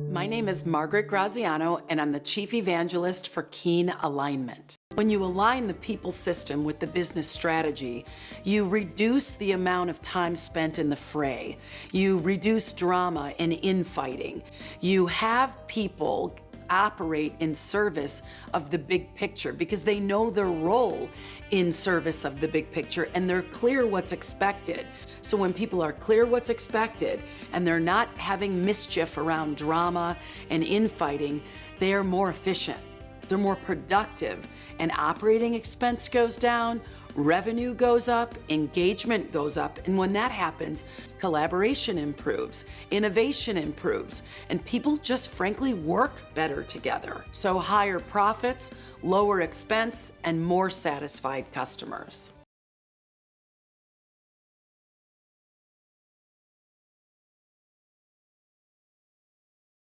My name is Margaret Graziano, and I'm the Chief Evangelist for Keen Alignment. When you align the people system with the business strategy, you reduce the amount of time spent in the fray. You reduce drama and infighting. You have people operate in service of the big picture because they know their role in service of the big picture and they're clear what's expected. So when people are clear what's expected and they're not having mischief around drama and infighting, they are more efficient. They're more productive, and operating expense goes down, revenue goes up, engagement goes up, and when that happens, collaboration improves, innovation improves, and people just frankly work better together. So higher profits, lower expense, and more satisfied customers.